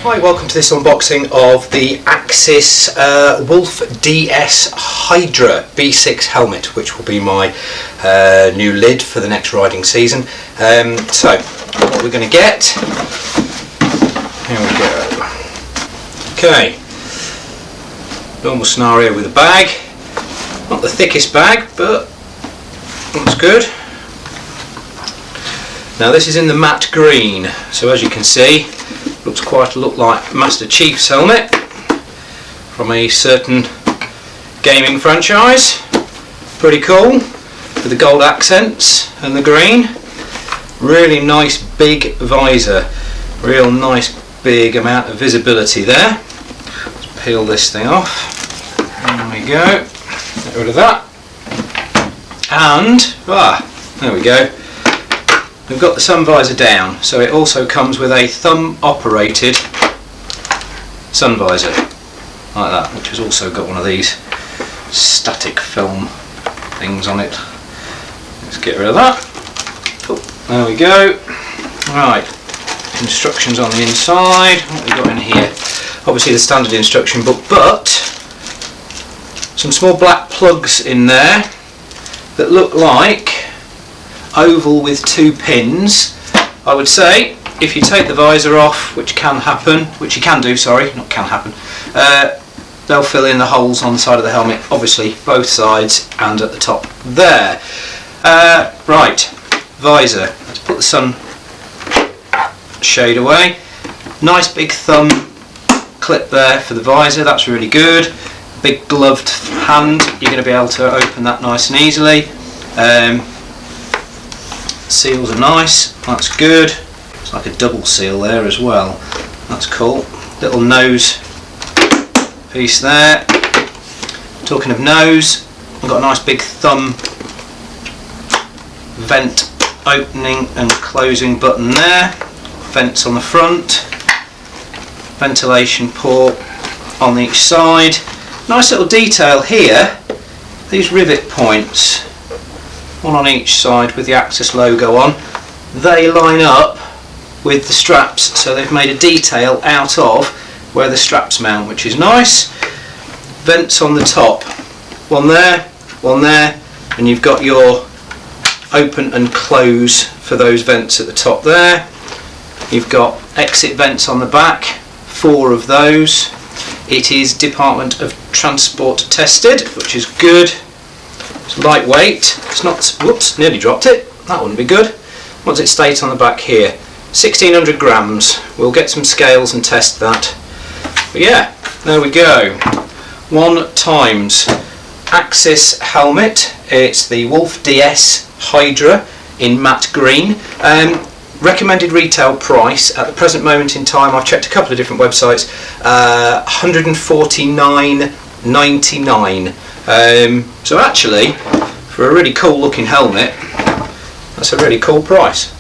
Hi, welcome to this unboxing of the Axxis Wolf DS Hydra B6 helmet, which will be my new lid for the next riding season. So, what we're going to get, here we go. Okay, normal scenario with a bag, not the thickest bag, but that's good. Now this is in the matte green, so as you can see, looks quite a lot like Master Chief's helmet from a certain gaming franchise. Pretty cool, with the gold accents and the green. Really nice big visor, real nice big amount of visibility there. Let's peel this thing off. There we go, get rid of that. And, there we go. We've got the sun visor down, so it also comes with a thumb operated sun visor like that, which has also got one of these static film things on it. Let's get rid of that. Oh, there we go. Right, instructions on the inside. What have we got in here? Obviously the standard instruction book, but some small black plugs in there that look like oval with two pins. I would say if you take the visor off, which can happen, which you can do, sorry, not can happen, they'll fill in the holes on the side of the helmet, obviously both sides and at the top there. Right, visor, let's put the sun shade away. Nice big thumb clip there for the visor, that's really good. Big gloved hand, you're going to be able to open that nice and easily. Seals are nice, that's good. It's like a double seal there as well, that's cool. Little nose piece there. Talking of nose, I've got a nice big thumb vent opening and closing button there. Vents on the front, ventilation port on each side. Nice little detail here, these rivet points, one on each side with the Axxis logo on, they line up with the straps, so they've made a detail out of where the straps mount, which is nice. Vents on the top, one there, and you've got your open and close for those vents at the top there. You've got exit vents on the back, 4 of those. It is Department of Transport tested, which is good. It's lightweight, it's not, whoops, nearly dropped it, that wouldn't be good. What does it state on the back here? 1600 grams, we'll get some scales and test that. But yeah, there we go. 1 times Axxis helmet, it's the Wolf DS Hydra in matte green. Recommended retail price at the present moment in time, I've checked a couple of different websites, $149.99. So actually, for a really cool looking helmet, that's a really cool price.